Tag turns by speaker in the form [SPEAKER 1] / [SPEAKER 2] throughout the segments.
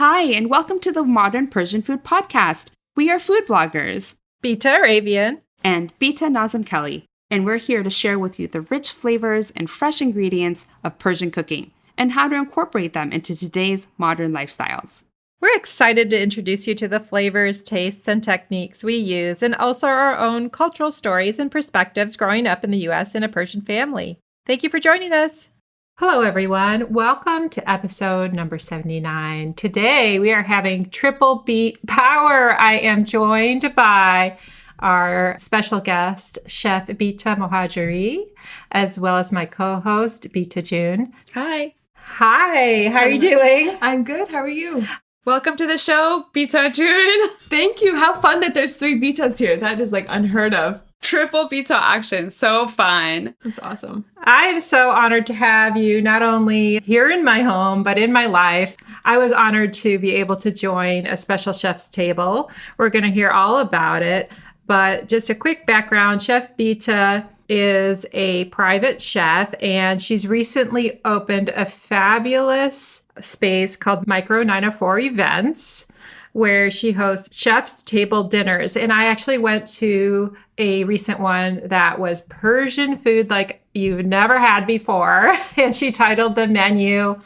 [SPEAKER 1] Hi, and welcome to the Modern Persian Food Podcast. We are food bloggers,
[SPEAKER 2] Bita Arabian
[SPEAKER 1] and Bita Nazem Kelley, and we're here to share with you the rich flavors and fresh ingredients of Persian cooking and how to incorporate them into today's modern lifestyles.
[SPEAKER 2] We're excited to introduce you to the flavors, tastes, and techniques we use, and also our own cultural stories and perspectives growing up in the U.S. in a Persian family. Thank you for joining us. Hello, everyone. Welcome to episode number 79. Today, we are having triple beat power. I am joined by our special guest, Chef Beeta Mohajeri, as well as my co-host, Beeta June.
[SPEAKER 3] Hi.
[SPEAKER 2] Hi, how are you doing?
[SPEAKER 3] I'm good. How are you?
[SPEAKER 1] Welcome to the show, Beeta June.
[SPEAKER 3] Thank you. How fun that there's 3 Betas here. That is like unheard of.
[SPEAKER 1] Triple Beeta action. So fun.
[SPEAKER 3] That's awesome.
[SPEAKER 2] I'm so honored to have you not only here in my home, but in my life. I was honored to be able to join a special chef's table. We're going to hear all about it. But just a quick background, Chef Beeta is a private chef, and she's recently opened a fabulous space called Micro 904 Events, where she hosts chef's table dinners. And I actually went to a recent one that was Persian food like you've never had before. And she titled the menu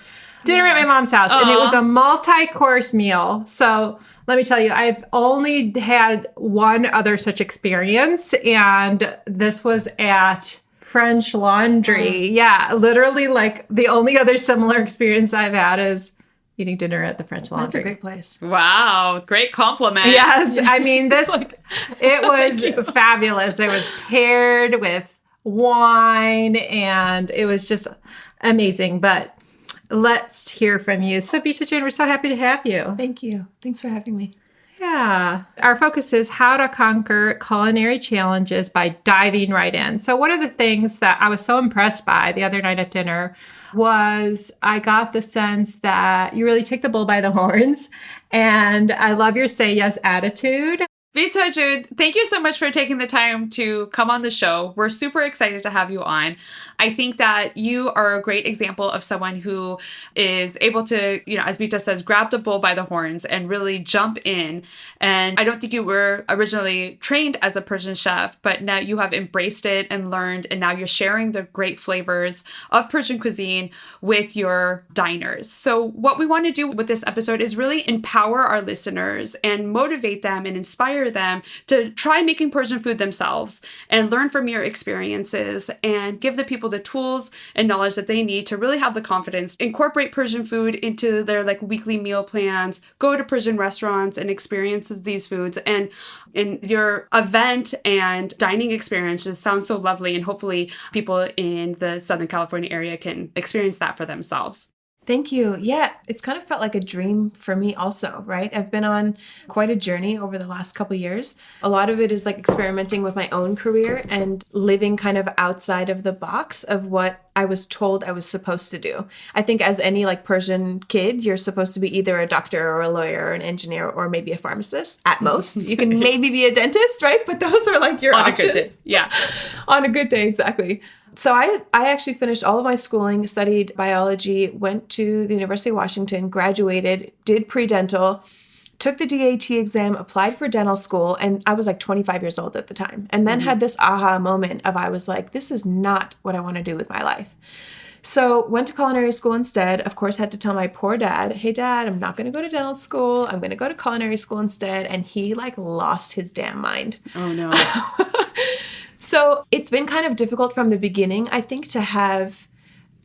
[SPEAKER 2] Dinner at My Mom's House. And it was a multi-course meal. So let me tell you, I've only had one other such experience. And this was at French Laundry. Yeah, literally like the only other similar experience I've had is eating dinner at the French Laundry.
[SPEAKER 3] That's a great place.
[SPEAKER 1] Wow, great compliment.
[SPEAKER 2] Yes, I mean, it was fabulous. There was paired with wine, and it was just amazing. But let's hear from you. So, Beeta June, we're so happy to have you.
[SPEAKER 3] Thank you. Thanks for having me.
[SPEAKER 2] Yeah. Our focus is how to conquer culinary challenges by diving right in. So one of the things that I was so impressed by the other night at dinner was I got the sense that you really take the bull by the horns. And I love your say yes attitude.
[SPEAKER 1] Beeta June, thank you so much for taking the time to come on the show. We're super excited to have you on. I think that you are a great example of someone who is able to, as Beeta says, grab the bull by the horns and really jump in. And I don't think you were originally trained as a Persian chef, but now you have embraced it and learned, and now you're sharing the great flavors of Persian cuisine with your diners. So what we want to do with this episode is really empower our listeners and motivate them and inspire them to try making Persian food themselves and learn from your experiences and give the people the tools and knowledge that they need to really have the confidence, incorporate Persian food into their weekly meal plans, go to Persian restaurants and experience these foods. And in your event and dining experiences sounds so lovely, and hopefully people in the Southern California area can experience that for themselves.
[SPEAKER 3] Thank you. Yeah, it's kind of felt like a dream for me also, right? I've been on quite a journey over the last couple years. A lot of it is like experimenting with my own career and living kind of outside of the box of what I was told I was supposed to do. I think as any Persian kid, you're supposed to be either a doctor or a lawyer or an engineer or maybe a pharmacist at most. You can maybe be a dentist, right? But those are your
[SPEAKER 1] on
[SPEAKER 3] options.
[SPEAKER 1] A good day. Yeah.
[SPEAKER 3] On a good day, exactly. So I actually finished all of my schooling, studied biology, went to the University of Washington, graduated, did pre-dental, took the DAT exam, applied for dental school, and I was 25 years old at the time. And then had this aha moment of I was like, this is not what I want to do with my life. So went to culinary school instead. Of course, had to tell my poor dad, hey, Dad, I'm not going to go to dental school. I'm going to go to culinary school instead. And he lost his damn mind.
[SPEAKER 1] Oh, no.
[SPEAKER 3] So it's been kind of difficult from the beginning, I think, to have,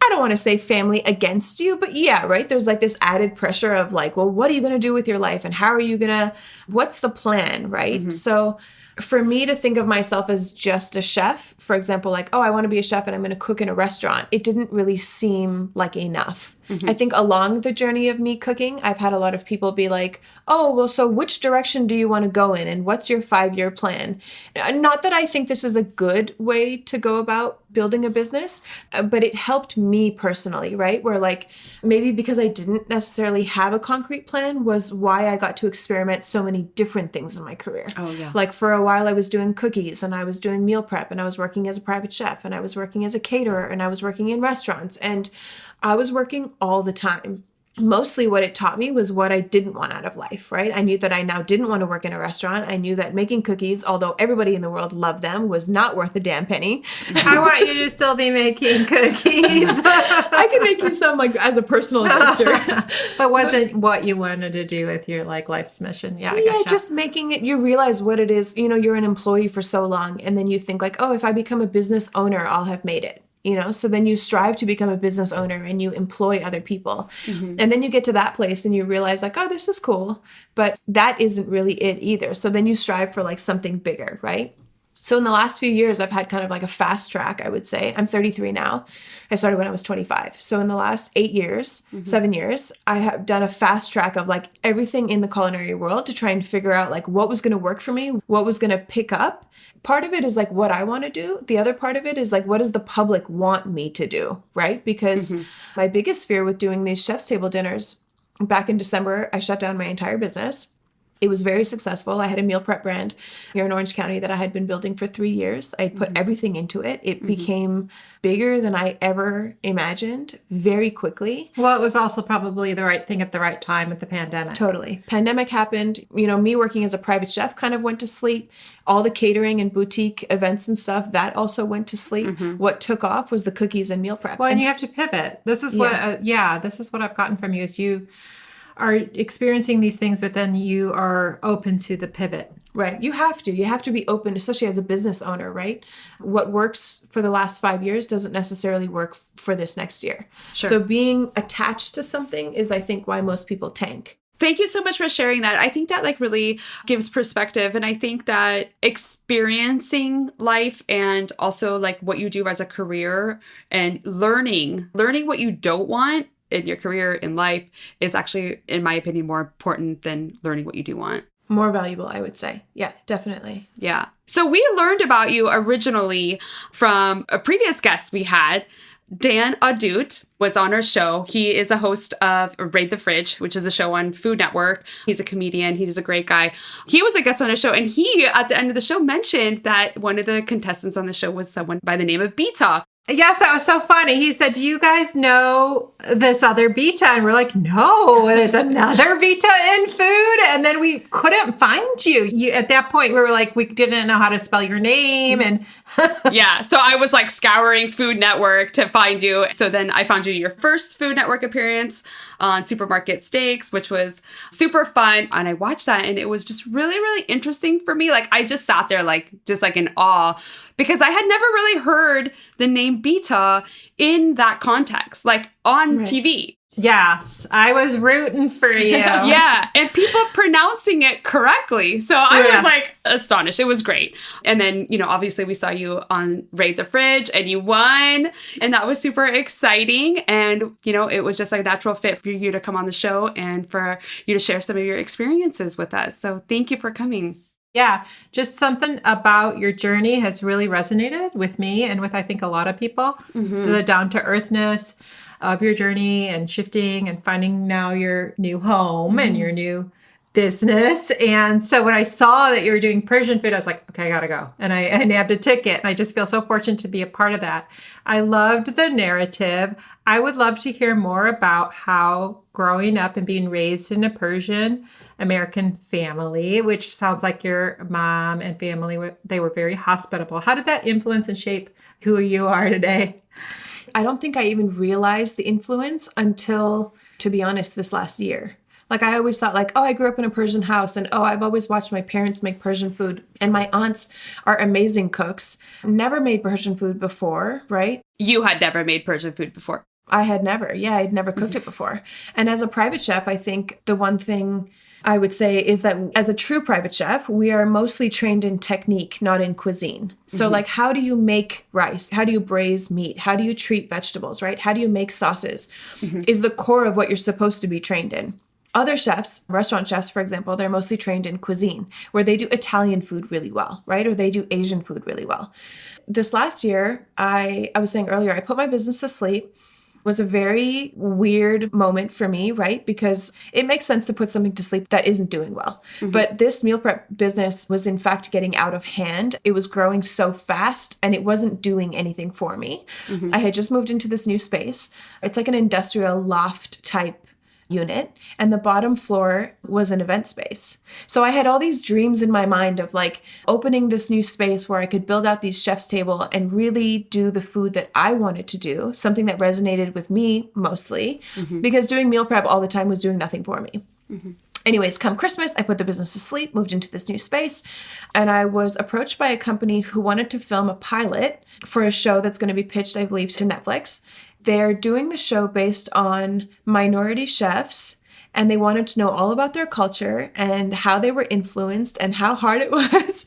[SPEAKER 3] I don't want to say family against you, but yeah, right? There's this added pressure of well, what are you going to do with your life? And how are you going to, what's the plan, right? Mm-hmm. So for me to think of myself as just a chef, for example, I want to be a chef and I'm going to cook in a restaurant, it didn't really seem like enough. Mm-hmm. I think along the journey of me cooking, I've had a lot of people be like, oh, well, so which direction do you want to go in? And what's your 5-year plan? Not that I think this is a good way to go about building a business, but it helped me personally, right? Where maybe because I didn't necessarily have a concrete plan was why I got to experiment so many different things in my career.
[SPEAKER 1] Oh, yeah.
[SPEAKER 3] For a while I was doing cookies and I was doing meal prep and I was working as a private chef and I was working as a caterer and I was working in restaurants and I was working all the time. mostly what it taught me was what I didn't want out of life, right? I knew that I now didn't want to work in a restaurant. I knew that making cookies, although everybody in the world loved them, was not worth a damn penny.
[SPEAKER 2] I want you to still be making cookies.
[SPEAKER 3] I can make you some like as a personal gesture.
[SPEAKER 2] But wasn't what you wanted to do with your like life's mission. Yeah, I
[SPEAKER 3] Yeah,
[SPEAKER 2] gotcha.
[SPEAKER 3] just making it, you realize what it is. You're an employee for so long, and then you think like, oh, if I become a business owner, I'll have made it. So then you strive to become a business owner and you employ other people. And then you get to that place and you realize like, oh, this is cool, but that isn't really it either. So then you strive for like something bigger, right? So in the last few years, I've had kind of like a fast track, I would say. I'm 33 now. I started when I was 25. So in the last 8 years, 7 years, I have done a fast track of like everything in the culinary world to try and figure out like what was going to work for me, what was going to pick up. Part of it is like what I want to do. The other part of it is like, what does the public want me to do, right? Because my biggest fear with doing these chef's table dinners, back in December, I shut down my entire business. It was very successful. I had a meal prep brand here in Orange County that I had been building for 3 years. I put everything into it. It became bigger than I ever imagined very quickly.
[SPEAKER 2] Well, it was also probably the right thing at the right time with the pandemic.
[SPEAKER 3] Totally. Pandemic happened. Me working as a private chef kind of went to sleep. All the catering and boutique events and stuff, that also went to sleep. What took off was the cookies and meal prep.
[SPEAKER 2] Well, and you have to pivot. This is what, this is what I've gotten from you is you are experiencing these things, but then you are open to the pivot.
[SPEAKER 3] Right. You have to be open, especially as a business owner, right? What works for the last 5 years doesn't necessarily work for this next year.
[SPEAKER 1] Sure.
[SPEAKER 3] So being attached to something is, I think, why most people tank.
[SPEAKER 1] Thank you so much for sharing that. I think that like really gives perspective. And I think that experiencing life and also like what you do as a career and learning what you don't want in your career in life is actually, in my opinion, more important than learning what you do want.
[SPEAKER 3] More valuable, I would say. Yeah, definitely.
[SPEAKER 1] Yeah. So we learned about you originally from a previous guest we had. Dan Audut was on our show. He is a host of Raid the Fridge, which is a show on Food Network. He's a comedian. He's a great guy. He was a guest on a show, and he, at the end of the show, mentioned that one of the contestants on the show was someone by the name of Bita.
[SPEAKER 2] Yes, that was so funny. He said, do you guys know this other Bita? And we're like, no, there's another Bita in food. And then we couldn't find you. At that point, we were like, we didn't know how to spell your name. And
[SPEAKER 1] yeah, so I was like scouring Food Network to find you. So then I found you your first Food Network appearance on Supermarket Steaks, which was super fun. And I watched that and it was just really, really interesting for me. Like I just sat there just in awe because I had never really heard the name Bita in that context, like on TV.
[SPEAKER 2] yes, I was rooting for you.
[SPEAKER 1] Yeah, and people pronouncing it correctly. So I was like astonished. It was great. And then, obviously we saw you on Raid the Fridge and you won. And that was super exciting. And, it was just like a natural fit for you to come on the show and for you to share some of your experiences with us. So thank you for coming.
[SPEAKER 2] Yeah, just something about your journey has really resonated with me and with, I think, a lot of people. The down-to-earthness of your journey and shifting and finding now your new home and your new business. And so when I saw that you were doing Persian food, I was like, okay, I gotta go. And I nabbed a ticket. And I just feel so fortunate to be a part of that. I loved the narrative. I would love to hear more about how growing up and being raised in a Persian American family, which sounds like your mom and family, they were very hospitable. How did that influence and shape who you are today?
[SPEAKER 3] I don't think I even realized the influence until, to be honest, this last year. Like I always thought like, oh, I grew up in a Persian house and oh, I've always watched my parents make Persian food and my aunts are amazing cooks. Never made Persian food before, right?
[SPEAKER 1] You had never made Persian food before.
[SPEAKER 3] I had never. Yeah, I'd never cooked it before. And as a private chef, I think the one thing I would say is that as a true private chef, we are mostly trained in technique, not in cuisine. So like, how do you make rice? How do you braise meat? How do you treat vegetables, right? How do you make sauces? Is the core of what you're supposed to be trained in. Other chefs, restaurant chefs, for example, they're mostly trained in cuisine, where they do Italian food really well, right? Or they do Asian food really well. This last year, I was saying earlier, I put my business to sleep. Was a very weird moment for me, right? Because it makes sense to put something to sleep that isn't doing well. But this meal prep business was in fact getting out of hand. It was growing so fast and it wasn't doing anything for me. I had just moved into this new space. It's like an industrial loft type unit, and the bottom floor was an event space. So I had all these dreams in my mind of like opening this new space where I could build out these chef's table and really do the food that I wanted to do, something that resonated with me mostly, because doing meal prep all the time was doing nothing for me. Anyways, come Christmas, I put the business to sleep, moved into this new space, and I was approached by a company who wanted to film a pilot for a show that's going to be pitched, I believe, to Netflix. They're doing the show based on minority chefs, and they wanted to know all about their culture and how they were influenced and how hard it was.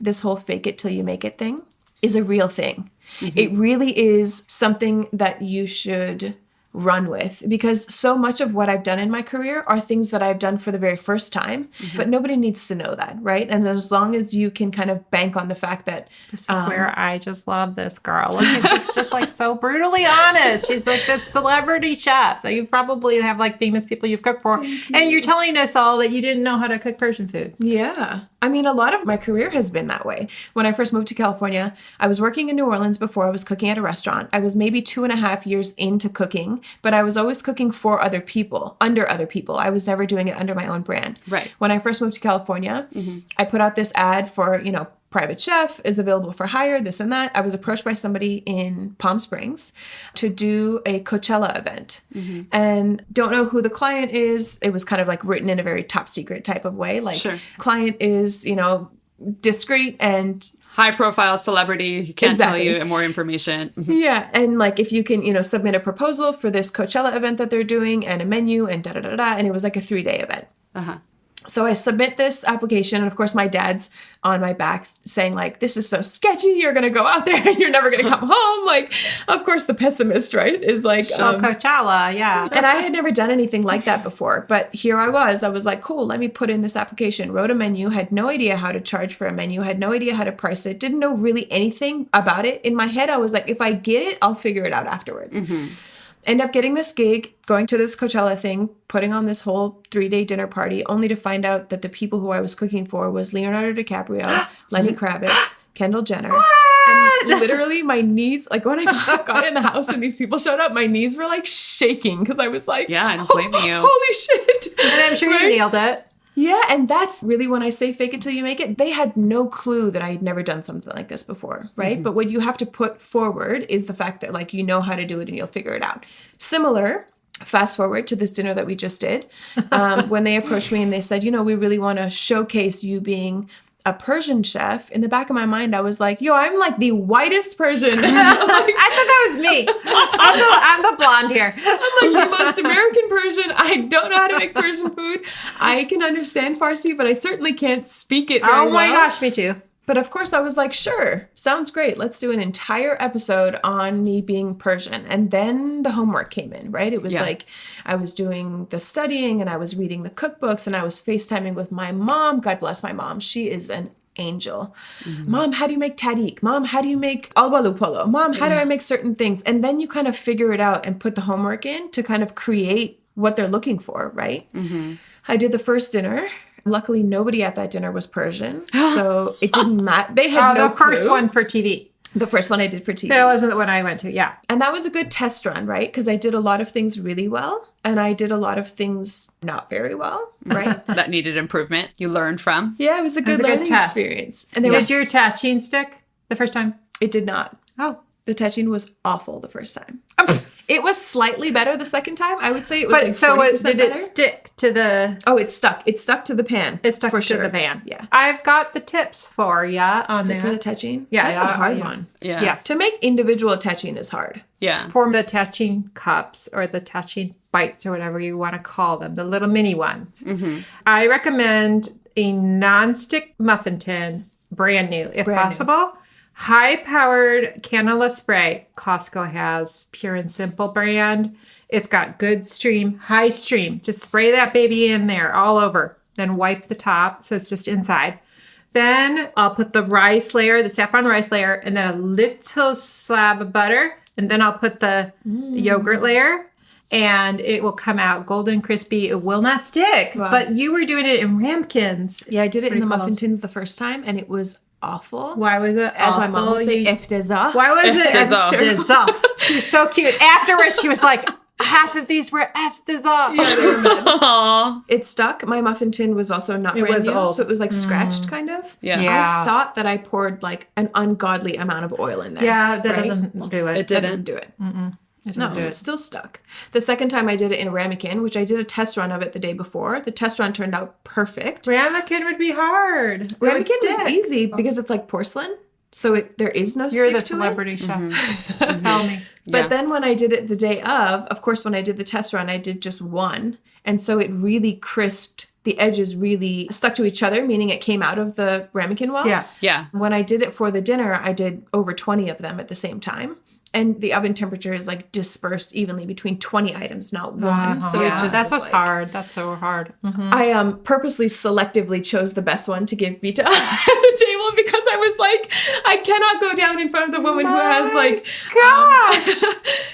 [SPEAKER 3] This whole fake it till you make it thing is a real thing. It really is something that you should run with, because so much of what I've done in my career are things that I've done for the very first time, but nobody needs to know that, right? And as long as you can kind of bank on the fact that
[SPEAKER 2] this is where I just love this girl. Look, she's just like so brutally honest. She's like this celebrity chef that you probably have like famous people you've cooked for, and you're telling us all that you didn't know how to cook Persian food.
[SPEAKER 3] Yeah. I mean, a lot of my career has been that way. When I first moved to California, I was working in New Orleans before I was cooking at a restaurant. I was maybe 2.5 years into cooking, but I was always cooking for other people, under other people. I was never doing it under my own brand.
[SPEAKER 1] Right.
[SPEAKER 3] When I first moved to California, I put out this ad for, private chef is available for hire, this and that. I was approached by somebody in Palm Springs to do a Coachella event and don't know who the client is. It was kind of like written in a very top secret type of way. Like client is, discreet and
[SPEAKER 1] high profile celebrity. You can't tell you more information.
[SPEAKER 3] Yeah. And like, if you can, submit a proposal for this Coachella event that they're doing and a menu and da-da-da-da. And it was like a 3-day event. So I submit this application, and of course my dad's on my back saying like, this is so sketchy, you're going to go out there and you're never going to come home. Like, of course the pessimist, right, is like...
[SPEAKER 2] Coachella, yeah.
[SPEAKER 3] And I had never done anything like that before, but here I was like, cool, let me put in this application, wrote a menu, had no idea how to charge for a menu, had no idea how to price it, didn't know really anything about it. In my head, I was like, if I get it, I'll figure it out afterwards. End up getting this gig, going to this Coachella thing, putting on this whole 3-day dinner party, only to find out that the people who I was cooking for was Leonardo DiCaprio, Lenny Kravitz, Kendall Jenner. And literally my knees, like when I got in the house and these people showed up, my knees were like shaking because I was like,
[SPEAKER 1] yeah, I don't blame you.
[SPEAKER 3] Holy shit.
[SPEAKER 2] And I'm sure you nailed it.
[SPEAKER 3] Yeah, and that's really when I say fake it till you make it. They had no clue that I had never done something like this before, right? But what you have to put forward is the fact that like you know how to do it and you'll figure it out. Similar, fast forward to this dinner that we just did, when they approached me and they said, we really want to showcase you being a Persian chef. In the back of my mind, I was like, yo, I'm like the whitest Persian.
[SPEAKER 2] I thought that was me. I'm the blonde here.
[SPEAKER 3] I'm like the most American Persian. I don't know how to make Persian food. I can understand Farsi, but I certainly can't speak it very well.
[SPEAKER 2] Oh my gosh, me too.
[SPEAKER 3] But of course, I was like, sure, sounds great. Let's do an entire episode on me being Persian. And then the homework came in, right? It was like I was doing the studying and I was reading the cookbooks and I was FaceTiming with my mom. God bless my mom. She is an angel. Mom, how do you make tahdig? Mom, how do you make albalu polo? Mom, how do I make certain things? And then you kind of figure it out and put the homework in to kind of create what they're looking for, right? I did the first dinner. Luckily, nobody at that dinner was Persian, so it didn't matter. They had no
[SPEAKER 2] the first
[SPEAKER 3] clue.
[SPEAKER 2] one for TV.
[SPEAKER 3] The first one I did for TV.
[SPEAKER 2] That wasn't the one I went to, yeah.
[SPEAKER 3] And that was a good test run, right? Because I did a lot of things really well, and I did a lot of things not very well, right?
[SPEAKER 1] That needed improvement. You learned from.
[SPEAKER 3] Yeah, it was a good learning experience. And there
[SPEAKER 2] did your tagine stick the first time?
[SPEAKER 3] It did not.
[SPEAKER 2] Oh.
[SPEAKER 3] The tagine was awful the first time. It was slightly better the second time. I would say it was
[SPEAKER 2] but
[SPEAKER 3] like
[SPEAKER 2] so
[SPEAKER 3] 40%
[SPEAKER 2] did
[SPEAKER 3] better.
[SPEAKER 2] It stick to the...
[SPEAKER 3] Oh, it stuck. It stuck to the pan.
[SPEAKER 2] It stuck
[SPEAKER 3] for
[SPEAKER 2] to
[SPEAKER 3] sure.
[SPEAKER 2] the pan.
[SPEAKER 3] Yeah.
[SPEAKER 2] I've got the tips for you on there.
[SPEAKER 3] For the tagine?
[SPEAKER 2] Yeah.
[SPEAKER 3] That's a hard one.
[SPEAKER 1] Yeah.
[SPEAKER 2] Yes.
[SPEAKER 3] To make individual tagine is hard.
[SPEAKER 1] Yeah.
[SPEAKER 2] For the tagine cups or the tagine bites or whatever you want to call them, the little mini ones. I recommend a nonstick muffin tin, brand new, if possible. High-powered cannula spray. Costco has Pure and Simple brand. It's got good stream, high stream. Just spray that baby in there all over. Then wipe the top so it's just inside. Then I'll put the rice layer, the saffron rice layer, and then a little slab of butter. And then I'll put the yogurt layer. And it will come out golden crispy. It will not stick. Wow. But you were doing it in ramekins.
[SPEAKER 3] Yeah, I did it in the muffin tins the first time, and it was awful.
[SPEAKER 2] Why was it
[SPEAKER 3] As
[SPEAKER 2] awful?
[SPEAKER 3] my mom would say, ifteza.
[SPEAKER 2] Why was it ifteza? She was so cute. Afterwards, she was like, half of these were after all.
[SPEAKER 3] Yeah, they were bad.
[SPEAKER 1] Aw.
[SPEAKER 3] It stuck. My muffin tin was also not
[SPEAKER 2] It
[SPEAKER 3] brand
[SPEAKER 2] was
[SPEAKER 3] new,
[SPEAKER 2] old.
[SPEAKER 3] so it was like scratched kind of.
[SPEAKER 1] Yeah.
[SPEAKER 2] Yeah.
[SPEAKER 3] I thought that I poured like an ungodly amount of oil in there.
[SPEAKER 2] Yeah, that
[SPEAKER 3] right?
[SPEAKER 2] doesn't do it.
[SPEAKER 1] It
[SPEAKER 3] That
[SPEAKER 1] didn't.
[SPEAKER 3] doesn't do it.
[SPEAKER 2] It
[SPEAKER 3] No,
[SPEAKER 2] doesn't do
[SPEAKER 3] it's
[SPEAKER 2] it.
[SPEAKER 3] still stuck. The second time I did it in a ramekin, which I did a test run of it the day before. The test run turned out perfect.
[SPEAKER 2] Ramekin would be hard. It would
[SPEAKER 3] Ramekin was
[SPEAKER 2] stick.
[SPEAKER 3] easy because it's like porcelain, so there is no
[SPEAKER 2] You're
[SPEAKER 3] stick
[SPEAKER 2] the
[SPEAKER 3] to
[SPEAKER 2] celebrity chef. Tell me.
[SPEAKER 3] But
[SPEAKER 1] Yeah.
[SPEAKER 3] then when I did it the day of course, when I did the test run, I did just one. And so it really crisped. The edges really stuck to each other, meaning it came out of the ramekin well.
[SPEAKER 2] Yeah.
[SPEAKER 1] Yeah.
[SPEAKER 3] When I did it for the dinner, I did over 20 of them at the same time. And the oven temperature is like dispersed evenly between 20 items, not one. So
[SPEAKER 2] yeah,
[SPEAKER 3] it just
[SPEAKER 2] that's
[SPEAKER 3] was
[SPEAKER 2] what's
[SPEAKER 3] like,
[SPEAKER 2] hard. That's so hard.
[SPEAKER 3] I purposely selectively chose the best one to give Bita at the table because I was like, I cannot go down in front of the woman who has like,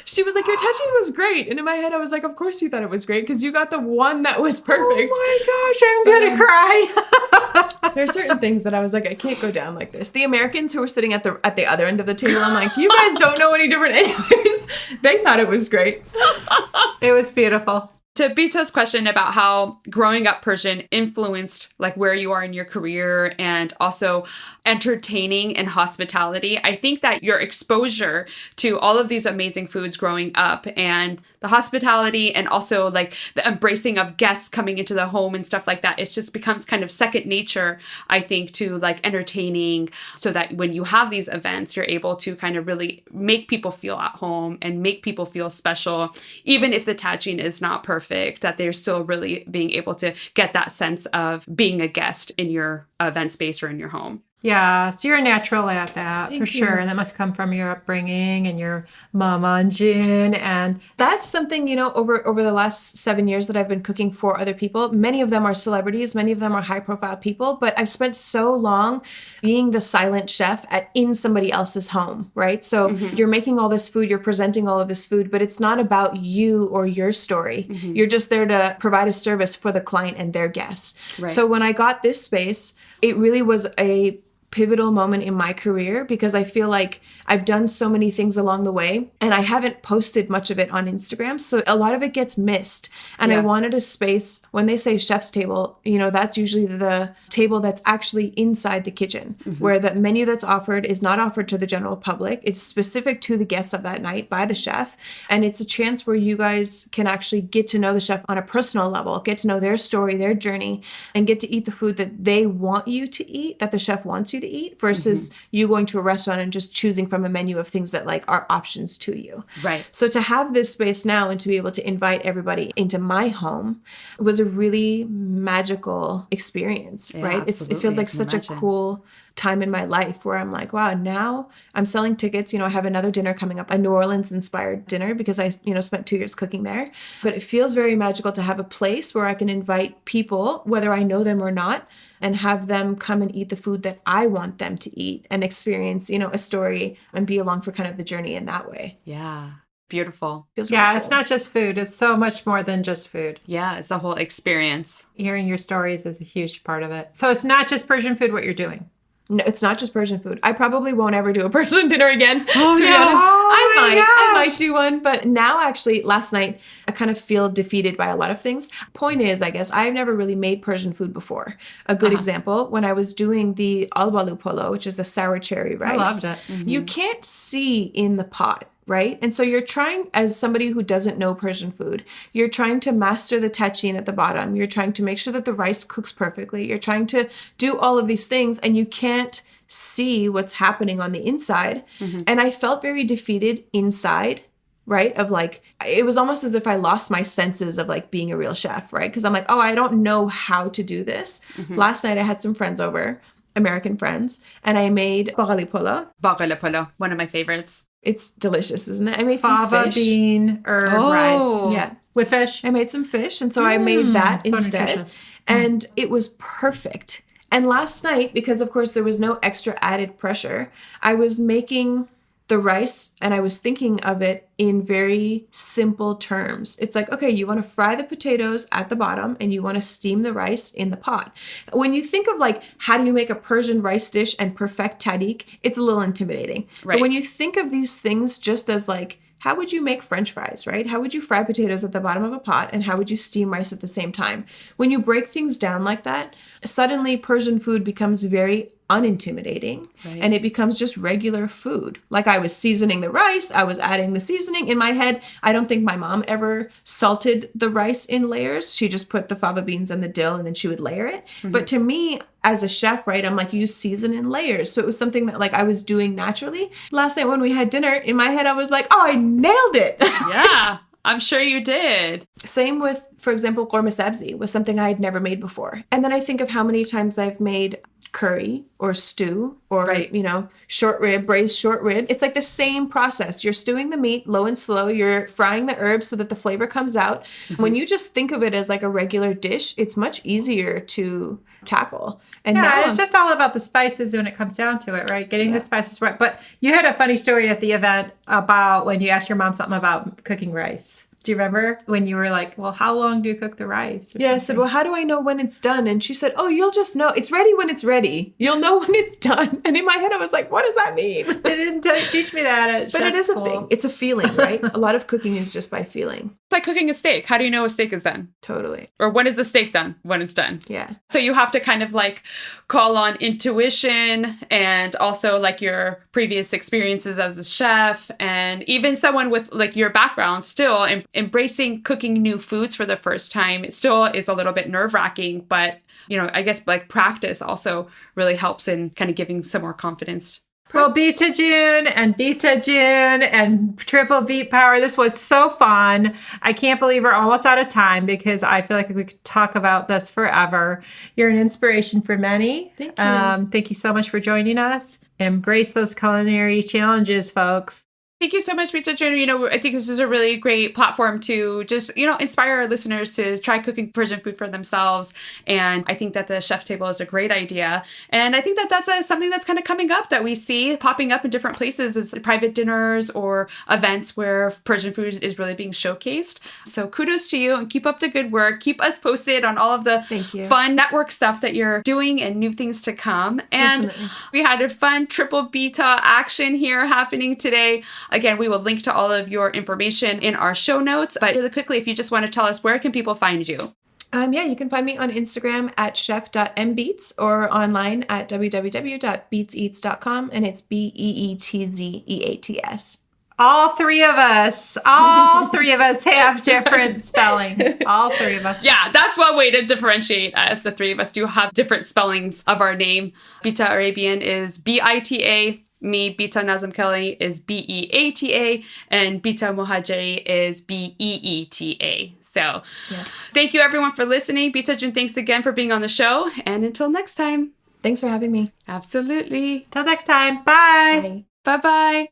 [SPEAKER 3] she was like, your touching was great. And in my head, I was like, of course you thought it was great because you got the one that was perfect.
[SPEAKER 2] Oh my gosh, I'm gonna cry.
[SPEAKER 3] There are certain things that I was like, I can't go down like this. The Americans who were sitting at the other end of the table, I'm like, you guys don't know any different anyways. They thought it was great.
[SPEAKER 2] It was beautiful.
[SPEAKER 1] To Bita's question about how growing up Persian influenced like where you are in your career and also entertaining and hospitality, I think that your exposure to all of these amazing foods growing up and the hospitality and also like the embracing of guests coming into the home and stuff like that, it just becomes kind of second nature, I think, to like entertaining, so that when you have these events, you're able to kind of really make people feel at home and make people feel special, even if the tagine is not perfect, that they're still really being able to get that sense of being a guest in your event space or in your home.
[SPEAKER 2] Yeah, so you're a natural at that for sure. And that must come from your upbringing and your mama and Jin. And
[SPEAKER 3] That's something, over the last 7 years that I've been cooking for other people. Many of them are celebrities. Many of them are high profile people. But I've spent so long being the silent chef in somebody else's home, right? So you're making all this food, you're presenting all of this food, but it's not about you or your story. You're just there to provide a service for the client and their guests.
[SPEAKER 1] Right.
[SPEAKER 3] So when I got this space, it really was a pivotal moment in my career because I feel like I've done so many things along the way and I haven't posted much of it on Instagram. So a lot of it gets missed. And I wanted a space, when they say chef's table, that's usually the table that's actually inside the kitchen, where the menu that's offered is not offered to the general public. It's specific to the guests of that night by the chef. And it's a chance where you guys can actually get to know the chef on a personal level, get to know their story, their journey, and get to eat the food that they want you to eat, that the chef wants you to eat, versus you going to a restaurant and just choosing from a menu of things that like are options to you.
[SPEAKER 1] Right.
[SPEAKER 3] So to have this space now and to be able to invite everybody into my home was a really magical experience, right? It
[SPEAKER 1] absolutely.
[SPEAKER 3] feels
[SPEAKER 1] I
[SPEAKER 3] like
[SPEAKER 1] can
[SPEAKER 3] such
[SPEAKER 1] imagine.
[SPEAKER 3] a cool time in my life where I'm like, wow, now I'm selling tickets. I have another dinner coming up, a New Orleans inspired dinner because I, spent 2 years cooking there. But it feels very magical to have a place where I can invite people, whether I know them or not, and have them come and eat the food that I want them to eat and experience, a story and be along for kind of the journey in that way.
[SPEAKER 1] Yeah. Beautiful.
[SPEAKER 3] Feels
[SPEAKER 2] yeah,
[SPEAKER 3] really
[SPEAKER 2] it's
[SPEAKER 3] cool.
[SPEAKER 2] not just food. It's so much more than just food.
[SPEAKER 1] Yeah, it's a whole experience.
[SPEAKER 2] Hearing your stories is a huge part of it. So it's not just Persian food what you're doing.
[SPEAKER 3] No, it's not just Persian food. I probably won't ever do a Persian dinner again. To be honest,
[SPEAKER 2] Oh my
[SPEAKER 3] I
[SPEAKER 2] gosh.
[SPEAKER 3] might do one, but now actually, last night I kind of feel defeated by a lot of things. Point is, I guess I've never really made Persian food before. A good example, when I was doing the albalu polo, which is a sour cherry rice,
[SPEAKER 2] loved it.
[SPEAKER 3] you can't see in the pot. Right? And so you're trying, as somebody who doesn't know Persian food, you're trying to master the tagine at the bottom. You're trying to make sure that the rice cooks perfectly. You're trying to do all of these things and you can't see what's happening on the inside. And I felt very defeated inside, right? Of like, it was almost as if I lost my senses of like being a real chef, right? Because I'm like, oh, I don't know how to do this. Last night I had some friends over, American friends, and I made bagali polo.
[SPEAKER 1] Bagali polo, one of my favorites.
[SPEAKER 3] It's delicious, isn't it? I made some
[SPEAKER 2] Fava
[SPEAKER 3] fish.
[SPEAKER 2] bean herb
[SPEAKER 1] Oh.
[SPEAKER 2] rice.
[SPEAKER 3] Yeah.
[SPEAKER 2] With fish.
[SPEAKER 3] I made some fish, and so I made that
[SPEAKER 2] so
[SPEAKER 3] instead.
[SPEAKER 2] nutritious.
[SPEAKER 3] And it was perfect. And last night, because of course there was no extra added pressure, I was making the rice and I was thinking of it in very simple terms. It's like, okay, you want to fry the potatoes at the bottom and you want to steam the rice in the pot. When you think of like, how do you make a Persian rice dish and perfect tahdig, it's a little intimidating.
[SPEAKER 1] Right.
[SPEAKER 3] But when you think of these things just as like how would you make French fries, right? How would you fry potatoes at the bottom of a pot, and how would you steam rice at the same time? When you break things down like that, suddenly Persian food becomes very unintimidating, and it becomes just regular food. Like, I was seasoning the rice, I was adding the seasoning. In my head, I don't think my mom ever salted the rice in layers. She just put the fava beans and the dill, and then she would layer it. But to me, as a chef, right, I'm like, you season in layers. So it was something that like I was doing naturally. Last night when we had dinner, in my head, I was like, oh, I nailed it.
[SPEAKER 1] Yeah, I'm sure you did.
[SPEAKER 3] Same with, for example, korma sabzi was something I had never made before. And then I think of how many times I've made curry or stew or, you know, short rib, braised short rib. It's like the same process. You're stewing the meat low and slow. You're frying the herbs so that the flavor comes out. When you just think of it as like a regular dish, it's much easier to tackle. And now
[SPEAKER 2] it's just all about the spices when it comes down to it, right? Getting the spices right. But you had a funny story at the event about when you asked your mom something about cooking rice. Do you remember when you were like, well, how long do you cook the rice?
[SPEAKER 3] I said, well, how do I know when it's done? And she said, oh, you'll just know. It's ready when it's ready. You'll know when it's done. And in my head, I was like, what does that mean?
[SPEAKER 2] They didn't teach me that at
[SPEAKER 3] But
[SPEAKER 2] chef
[SPEAKER 3] it is
[SPEAKER 2] school.
[SPEAKER 3] a thing. It's a feeling, right? A lot of cooking is just by feeling.
[SPEAKER 1] It's like cooking a steak. How do you know a steak is done?
[SPEAKER 3] Totally.
[SPEAKER 1] Or when is the steak done? When it's done.
[SPEAKER 3] Yeah.
[SPEAKER 1] So you have to kind of like call on intuition and also like your previous experiences as a chef, and even someone with like your background still embracing cooking new foods for the first time. It still is a little bit nerve-wracking, but you know, I guess like practice also really helps in kind of giving some more confidence.
[SPEAKER 2] Well, Bita June and Bita June and Triple Beat Power. This was so fun. I can't believe we're almost out of time because I feel like we could talk about this forever. You're an inspiration for many.
[SPEAKER 3] Thank you.
[SPEAKER 2] Thank you so much for joining us. Embrace those culinary challenges, folks.
[SPEAKER 1] Thank you so much, Beeta June. You know, I think this is a really great platform to just, you know, inspire our listeners to try cooking Persian food for themselves. And I think that the chef table is a great idea. And I think that that's something that's kind of coming up that we see popping up in different places as private dinners or events where Persian food is really being showcased. So kudos to you and keep up the good work. Keep us posted on all of the fun network stuff that you're doing and new things to come. And we had a fun triple beta action here happening today. Again, we will link to all of your information in our show notes. But really quickly, if you just want to tell us, where can people find you?
[SPEAKER 3] You can find me on Instagram at chef.mbeats or online at www.beetseats.com, and it's BEETZEATS.
[SPEAKER 2] All three of us have different spelling. All three of us.
[SPEAKER 1] Yeah, that's one way to differentiate us. The three of us do have different spellings of our name. Bita Arabian is BITA. Me, Bita Nazem Kelley, is BEATA, and Beeta Mohajeri is BEETA. So thank you everyone for listening. Beeta June, thanks again for being on the show. And until next time.
[SPEAKER 3] Thanks for having me.
[SPEAKER 1] Absolutely.
[SPEAKER 2] Till next time. Bye.
[SPEAKER 1] Bye-bye.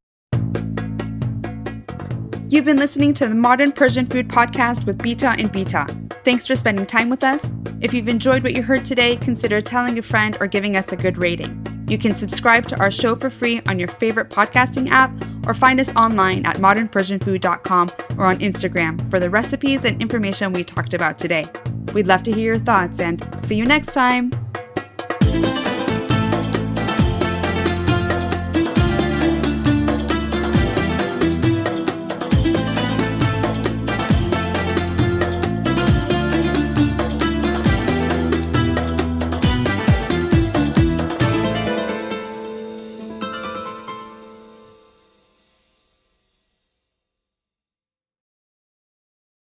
[SPEAKER 1] You've been listening to the Modern Persian Food Podcast with Bita and Bita. Thanks for spending time with us. If you've enjoyed what you heard today, consider telling a friend or giving us a good rating. You can subscribe to our show for free on your favorite podcasting app or find us online at modernpersianfood.com or on Instagram for the recipes and information we talked about today. We'd love to hear your thoughts and see you next time.